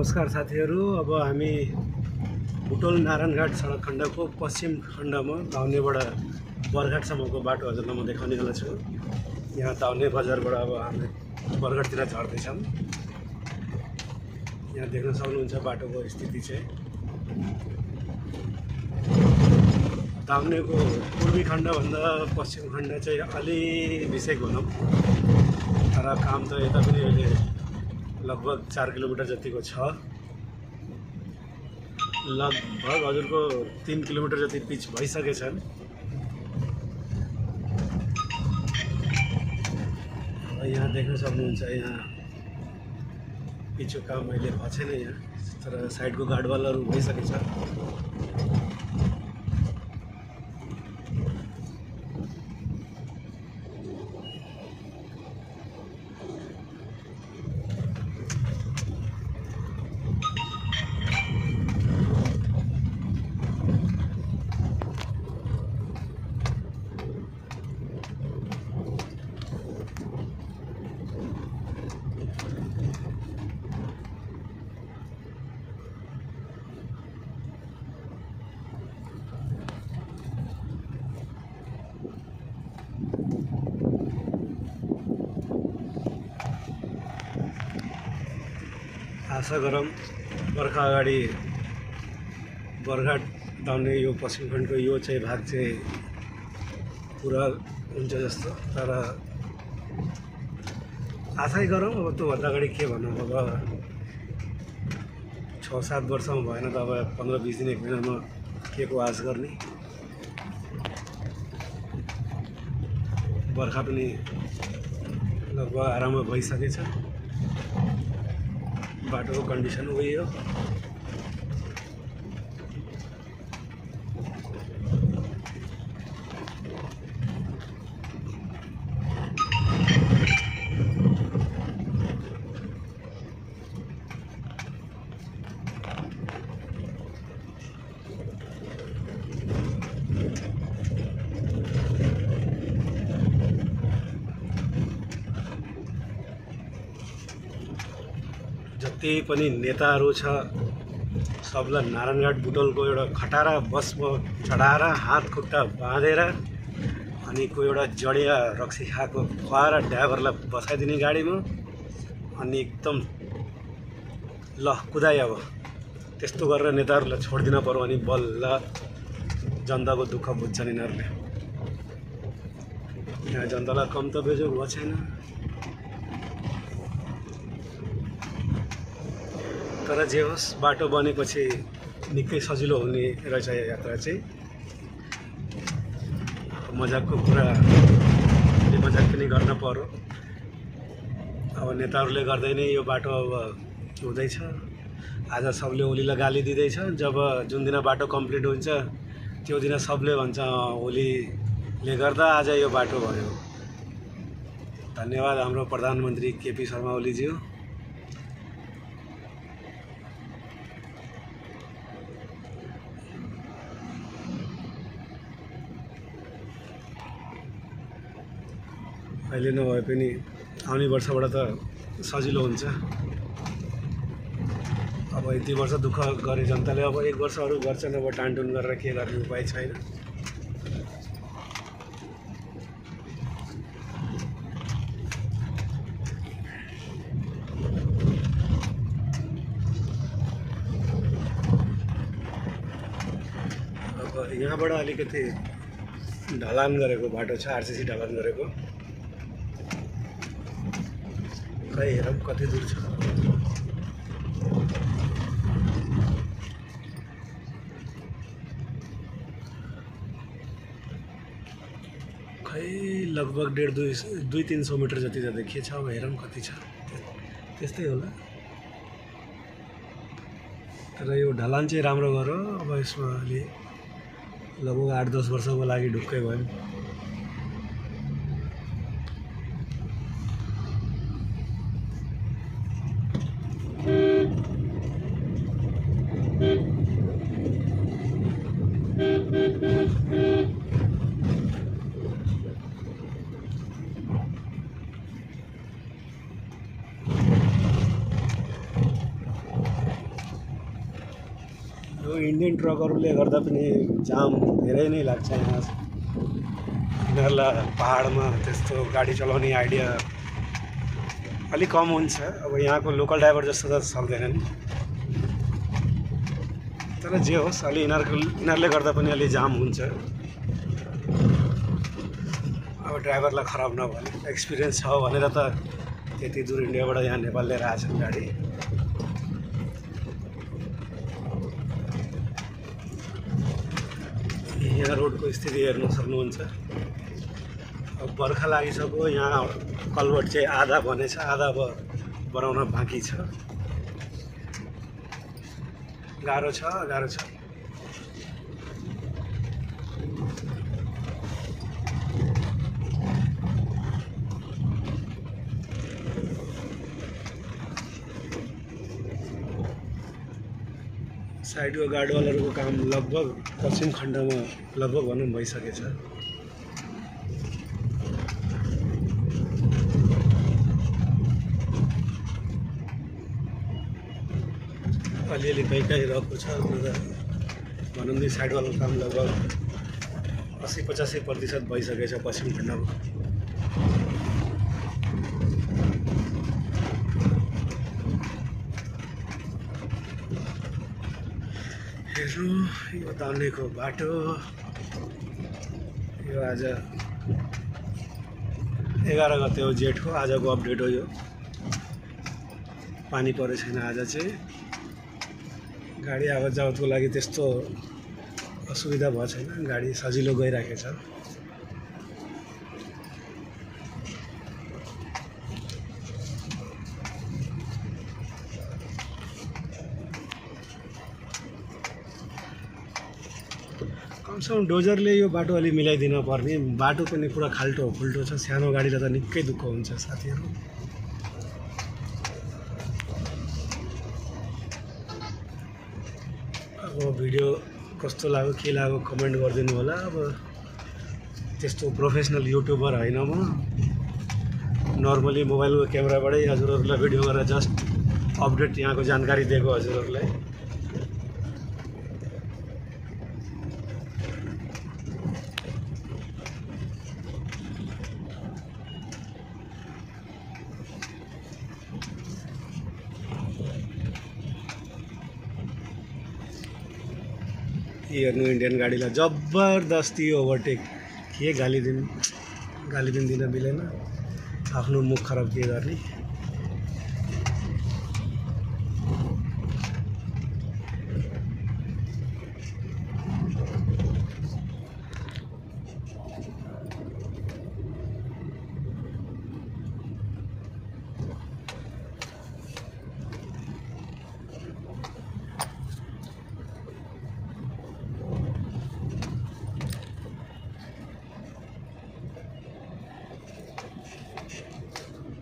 नमस्कार साथीहरू। अब हामी बुटोल नारायणघाट सडक खण्डको पश्चिम खण्डमा दाउनेबाट बरघाटसम्मको बाटो हजुरलाई म देखाउनेवाला छु। यहाँ दाउने बजारबाट अब हामी बरघाटतिर झर्दैछौँ। यहाँ देख्न सक्नुहुन्छ बाटोको स्थिति चाहिँ। दाउनेको पूर्वी खण्डभन्दा पश्चिम खण्ड चाहिँ अलि बिसेक भनौँ, तर काम त यता पनि अहिले लगभग 4 किलोमिटर जतिको छ। लगभग हजुरको 3 किलोमिटर जति पिच भइसकेछन्। यहाँ देख्न सक्नुहुन्छ, यहाँ पिचको काम अहिले भएको छैन यहाँ, तर साइडको गार्डवालहरू भइसकेछ। आशा गरौँ बर्खा अगाडि बरघाट दाउने यो पश्चिम खण्डको यो चाहिँ भाग चाहिँ पुरा हुन्छ जस्तो, तर आशै गरौँ। अब त्योभन्दा अगाडि के भनौँ, अब 6-7 वर्षमा भएन त अब 15-20 दिन 1 महिनामा के को आश गर्ने। बर्खा पनि लगभग आराममा भइसकेछ। बाटोको कन्डिसन उही हो। जति पनि नेताहरू छ सबलाई नारायणघाट बुटोलको एउटा खटारा बसमा चढाएर हात खुट्टा बाँधेर अनि कोही एउटा जडिया रक्सी खाएको खुवाएर ड्राइभरलाई बसाइदिने गाडीमा अनि एकदम ल कुदाइ। अब त्यस्तो गरेर नेताहरूलाई छोडिदिन पर्यो अनि बल्ल जनताको दुःख बुझ्छन् यिनीहरूले। यहाँ जनतालाई कम त बेजोग भएको छैन, तर जे होस् बाटो बनेपछि निकै सजिलो हुने रहेछ यो यात्रा चाहिँ। मजाकको कुरा मजाक पनि गर्न पर्यो। अब नेताहरूले गर्दै नै यो बाटो अब हुँदैछ। आज सबले ओलीलाई गाली दिँदैछ, जब जुन दिन बाटो कम्प्लिट हुन्छ त्यो दिन सबले भन्छ ओलीले गर्दा आज यो बाटो भयो। धन्यवाद हाम्रो प्रधानमन्त्री केपी शर्मा ओलीज्यू। अहिले नभए पनि आउने वर्षबाट त सजिलो हुन्छ। अब यति वर्ष दुःख गरे जनताले, अब 1 वर्ष अरू गर्छन्, अब टानटुन गरेर के गर्ने उपाय छैन। अब यहाँबाट अलिकति ढलान गरेको बाटो छ, आरसीसी ढलान गरेको। खै हेरौँ कति दूर छ। खै लगभग 150-200-300 मिटर जति त देखिएछ। अब हेरौँ कति छ, त्यस्तै होला। तर यो ढलान चाहिँ राम्रो गऱ्यो। अब यसमा अलि लगभग 8-10 वर्षको लागि ढुक्कै भयो। यो इन्डियन ट्रकहरूले गर्दा पनि जाम धेरै नै लाग्छ यहाँ। यिनीहरूलाई पहाडमा त्यस्तो गाडी चलाउने आइडिया अलिक कम हुन्छ। अब यहाँको लोकल ड्राइभर जस्तो त सक्दैन नि, तर जे होस् अलि यिनीहरूले गर्दा पनि अलि जाम हुन्छ। अब ड्राइभरलाई खराब नभने, एक्सपिरियन्स छ भनेर त त्यति दूर इन्डियाबाट यहाँ नेपाल लिएर आएछन् गाडी। यहाँ रोडको स्थिति हेर्न सक्नुहुन्छ। अब बर्खा लागिसक्यो, यहाँ कलभट चाहिँ आधा बनेछ, आधा अब बनाउन बाँकी छ। गाह्रो छ। साइडको गार्डवालहरूको काम लगभग पश्चिम खण्डमा लगभग भनौँ भइसकेछ। अलिअलि कहीँ रहेको छ, भनौँ नि साइडवालको काम लगभग 80-85% भइसकेछ पश्चिम खण्डमा। हेर्नु यो दाउनेको बाटो, यो आज 11 गते हो जेठको, आजको अपडेट हो यो। पानी परेको छैन आज चाहिँ। गाडी आवत जावतको लागि त्यस्तो असुविधा भएको छैन, गाडी सजिलो गइरहेको छ। कमसेकम डोजरले यो बाटो अलि मिलाइदिन पर्ने। बाटो पनि पुरा खाल्टो खुल्टो छ, सानो गाडीलाई त निकै दुःख हुन्छ साथीहरू। अब भिडियो कस्तो लाग्यो के लाग्यो कमेन्ट गरिदिनु होला। अब त्यस्तो प्रोफेसनल युट्युबर होइन म, नर्मली मोबाइलको क्यामेराबाटै हजुरहरूलाई भिडियो गरेर जस्ट अपडेट यहाँको जानकारी दिएको हजुरहरूलाई। हेर्नु इन्डियन गाडीलाई जबरदस्ती ओभरटेक। के गाली दिन मिलेन, आफ्नो मुख खराब के गर्ने।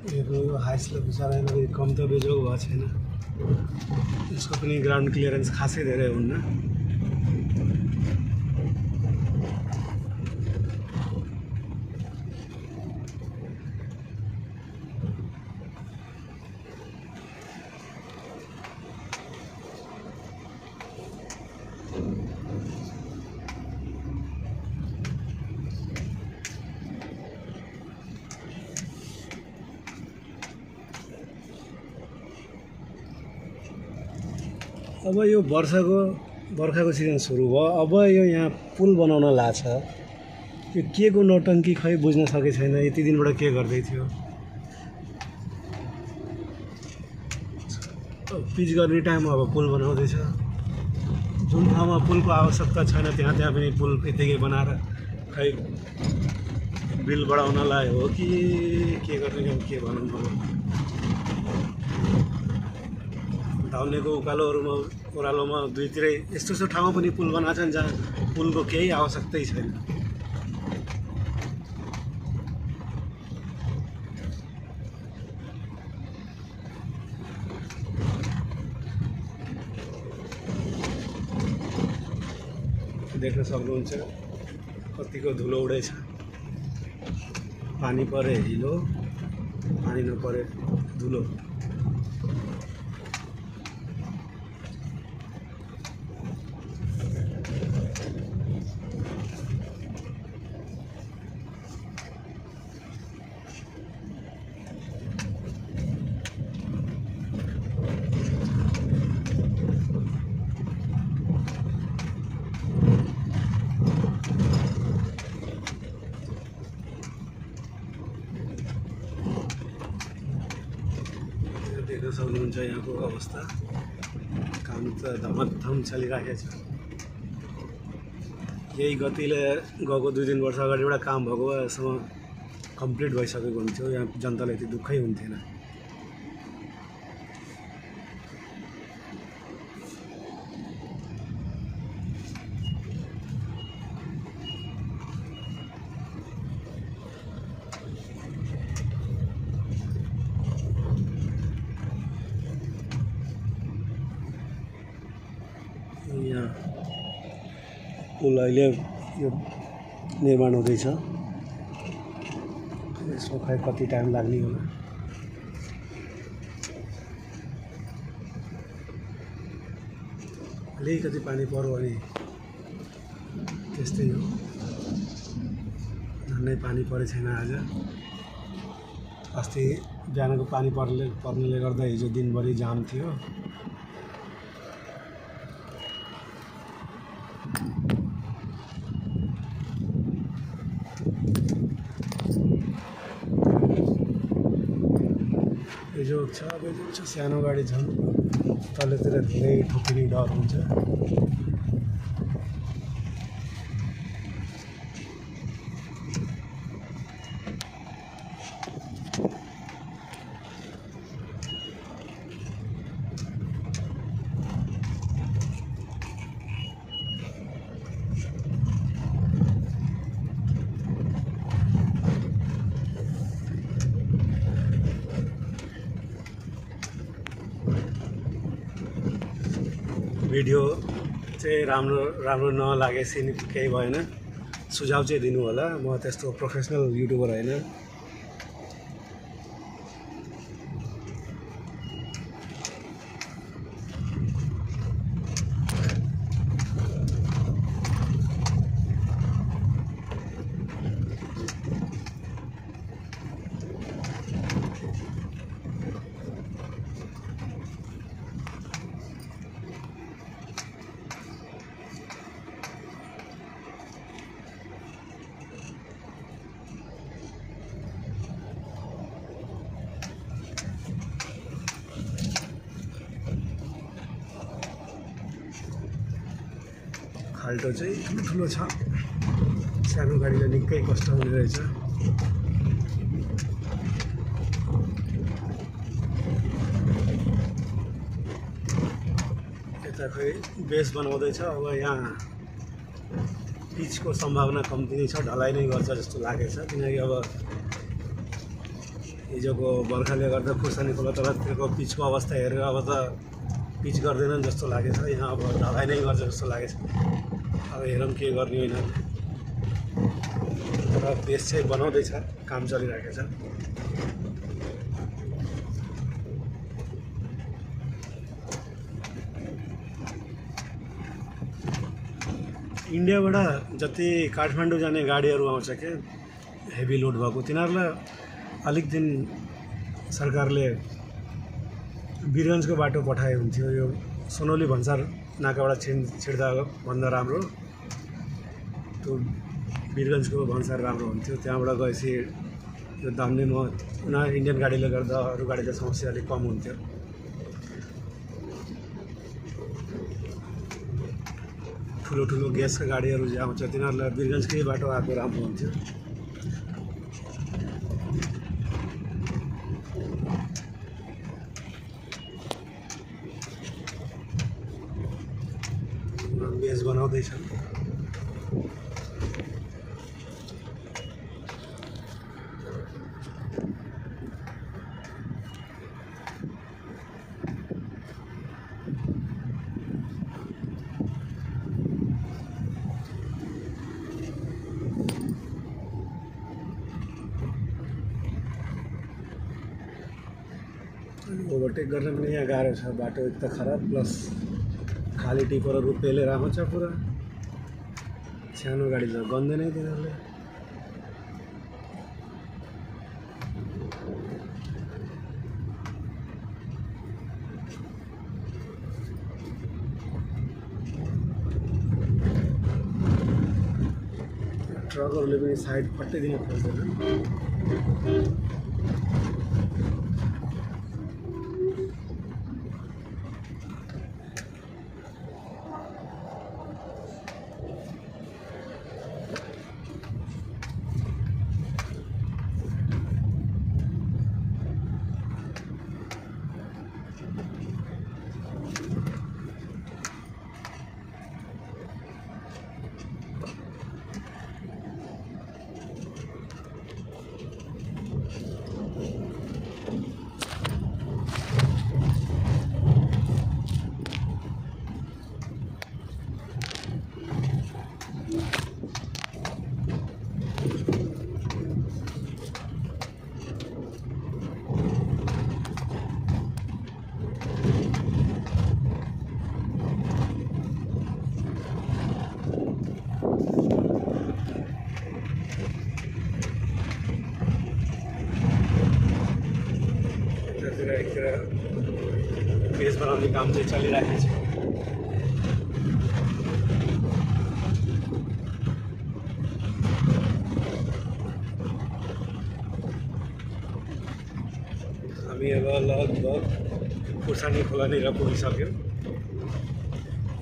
हेर्नु यो हाइसले बिचरा कम त बेजोग भएको छैन, यसको पनि ग्राउन्ड क्लियरेन्स खासै धेरै हुन्न। अब यो बर्खाको सिजन सुरु भयो। अब यो यहाँ पुल बनाउन लाग्छ। यो के को नौटङ्की खै बुझ्न सकेको छैन, यति दिनबाट के गर्दै थियो। पिच गर्ने टाइम अब पुल बनाउँदैछ। जुन ठाउँमा पुलको आवश्यकता छैन त्यहाँ पनि पुल यतिकै बनाएर खै बिल बढाउनलाई हो कि के गर्ने हो के भनौँ। धाउनेको उकालोहरूमा ओह्रालोमा दुईतिरै यस्तो ठाउँमा पनि पुल बनाएको छन् जहाँ पुलको केही आवश्यकतै छैन। देख्न सक्नुहुन्छ कतिको धुलो उडेछ। पानी परे हिलो, पानी नपरे धुलो। हुन्छ यहाँको अवस्था। काम त धमधम चलिरहेको छ। यही गतिले गएको 2-3 वर्ष अगाडि एउटा काम भएको भएसम्म कम्प्लिट भइसकेको हुन्थ्यो, यहाँ जनतालाई यति दुःखै हुन्थेन। यहाँ पुल अहिले यो निर्माण हुँदैछ। यसमा खै कति टाइम लाग्ने होला। अलिकति पानी पर्यो भने त्यस्तै हो। झन्डै पानी परे छैन आज। अस्ति बिहानको पानी पर्नेले गर्दा हिजो दिनभरि जाम थियो। जो छ अब जो छ सानो गाडी छन् तलतिर धेरै ठोकिने डर हुन्छ। भिडियो चाहिँ राम्रो नलागेपछि केही भएन, सुझाव चाहिँ दिनु होला। म त्यस्तो प्रोफेसनल युट्युबर होइन। खाल्टो चाहिँ ठुलो छ, सानो गाडीले निकै कष्ट हुने रहेछ। यता खै बेस बनाउँदैछ। अब यहाँ पिचको सम्भावना कम्ती नै छ, ढलाइ नै गर्छ जस्तो लागेछ। किनकि अब हिजोको बर्खाले गर्दा खुर्सानी खोला तलतिरको पिचको अवस्था हेरेर अब त पिच गर्दैनन् जस्तो लागेछ। यहाँ अब ढलाइ नै गर्छ जस्तो लागेछ। अब हेरौँ के गर्ने होइन। तर बेस चाहिँ बनाउँदैछ, काम चलिरहेको छ। इन्डियाबाट जति काठमाडौँ जाने गाडीहरू आउँछ के हेभी लोड भएको, तिनीहरूलाई अलिक दिन सरकारले वीरगन्जको बाटो पठाए हुन्थ्यो। यो सोनौली भन्सार नाकाबाट छिर्दा भन्दा राम्रो त्यो वीरगन्जको भन्सार राम्रो हुन्थ्यो। त्यहाँबाट गएपछि यो धामलीमा इन्डियन गाडीले गर्दा अरू गाडीको समस्या अलिक कम हुन्थ्यो। ठुलो ग्यासका गाडीहरू जे आउँछ तिनीहरूलाई वीरगन्जकै बाटो आएको राम्रो हुन्थ्यो। बेस बनाउँदैछन्। ओभरटेक गर्न पनि यहाँ गाह्रो छ। बाटो एक त खराब प्लस खाली टिपरहरू पेलेर आउँछ पुरा। सानो गाडी त गन्दैन तिनीहरूले। ट्रकहरूले पनि साइड फट्टै दिन खोज्दैन। पेज बनाउने काम चाहिँ चलिरहेको छ। हामी अब लगभग खुर्सानी खोलानिर पुगिसक्यौँ।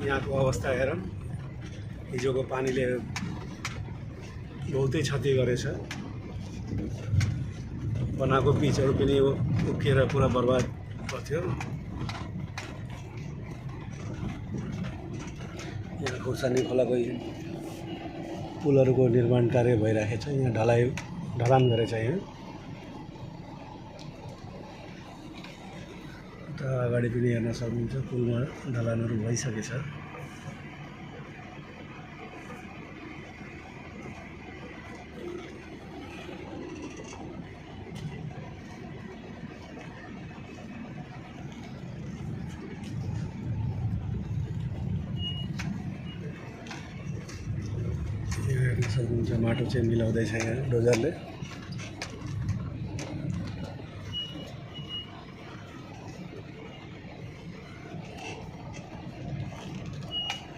यहाँको अवस्था हेरौँ, हिजोको पानीले बहुतै क्षति गरेछ। बनाएको पिचहरू पनि उक्किएर पुरा बर्बाद गर्थ्यो। यहाँ खुर्सानी खोलाको पुलहरूको निर्माण कार्य भइरहेको छ। यहाँ ढलान गरेछ। यहाँ त अगाडि पनि हेर्न सक्नुहुन्छ, पुलमा ढलानहरू भइसकेछ। हेर्न सक्नुहुन्छ माटो चाहिँ मिलाउँदैछ यहाँ डोजरले।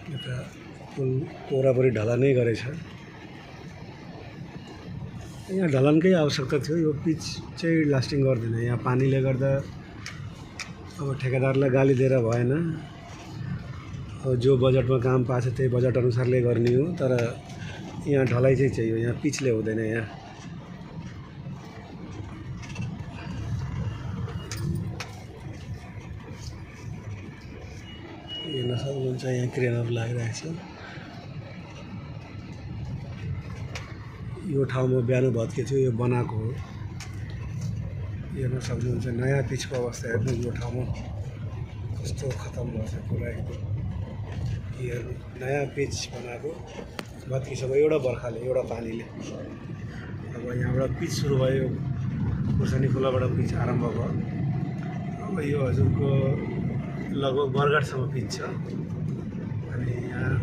यता पुल वरापरि ढलानै गरेछ। यहाँ ढलानकै आवश्यकता थियो। यो पिच चाहिँ लास्टिङ गर्दैन। यहाँ पानीले गर्दा अब ठेकेदारलाई गाली दिएर भएन। अब जो बजेटमा काम पाएको छ त्यही बजेट अनुसारले गर्ने हो। तर यहाँ ढलाइ चाहिँ चाहियो, यहाँ पिचले हुँदैन। यहाँ हेर्न सक्नुहुन्छ, यहाँ क्रेनहरू लागिरहेको छ। यो ठाउँमा बिहान भत्के थियो, यो बनाएको हो। हेर्न सक्नुहुन्छ नयाँ पिचको अवस्था हेर्नु। यो ठाउँमा कस्तो खतम भएछ पुरा एकदम। हेर्नु नयाँ पिच बनाएको भत्किसक्यो एउटा बर्खाले, एउटा पानीले। अब यहाँबाट पिच सुरु भयो, खुर्सानी खोलाबाट पिच आरम्भ भयो। अब यो हजुरको लगभग बरघाटसम्म पिच छ। अनि यहाँ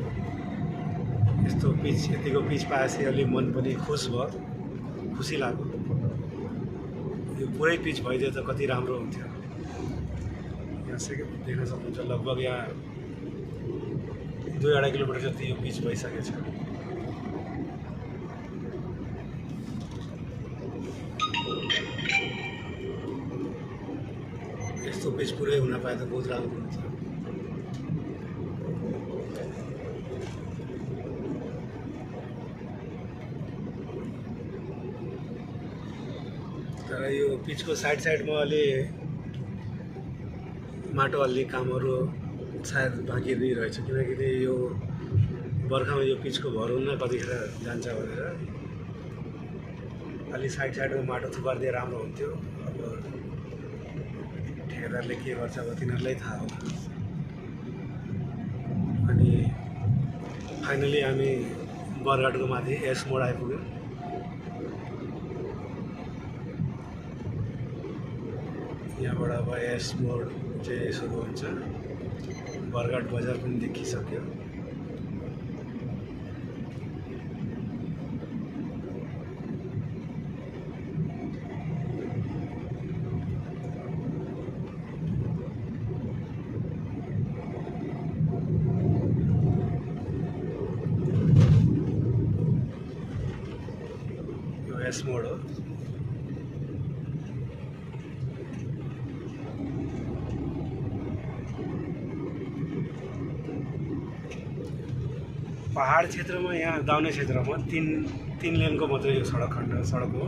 यस्तो पिच, यतिको पिच पाएपछि अलिक मन पनि खुस भयो, खुसी लाग्यो। यो पुरै पिच भइदियो त कति राम्रो हुन्थ्यो। यहाँ देख्न सक्नुहुन्छ लगभग यहाँ 2-2.5 किलोमिटर जति यो पिच भइसकेछ। यस्तो पिच पुरै हुन पाए त बहुत राम्रो हुन्थ्यो। तर यो पिचको साइडमा अलि माटो हाल्ने कामहरू सायद बाँकी नै रहेछ। किनकि यो बर्खामा यो पिचको भर हुन्न कतिखेर जान्छ भनेर अलि साइडमा माटो थुपारिदिए राम्रो हुन्थ्यो। अब ठेकेदारले के गर्छ अब तिनीहरूलाई थाहा हो। अनि फाइनली हामी बरघाटको माथि एस मोड आइपुग्यौँ। यहाँबाट अब एस मोड चाहिँ सुरु हुन्छ। बरघाट बजार पनि देखिसक्यो। यो एस मोड हो। पहाड क्षेत्रमा, यहाँ दाउने क्षेत्रमा तीन लेनको मात्रै यो सडक हो।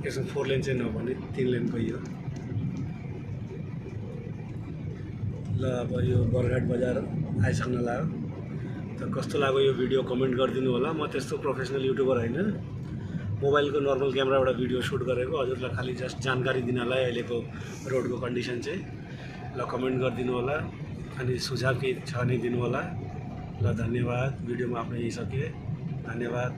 यसमा 4 लेन चाहिँ नभने 3 लेनको यो। ल अब यो बरघाट बजार आइसक्न लाग्यो। त कस्तो लाग्यो यो भिडियो कमेन्ट गरिदिनु होला। म त्यस्तो प्रोफेसनल युट्युबर होइन, मोबाइलको नर्मल क्यामेराबाट भिडियो सुट गरेको। हजुरलाई खालि जस्ट जानकारी दिनलाई अहिलेको रोडको कन्डिसन चाहिँ। ल कमेन्ट गरिदिनु होला। अनि सुझाव केही छ भने दिनु होला। ल धन्यवाद। भिडियोमा आफ्नो यही सके। धन्यवाद।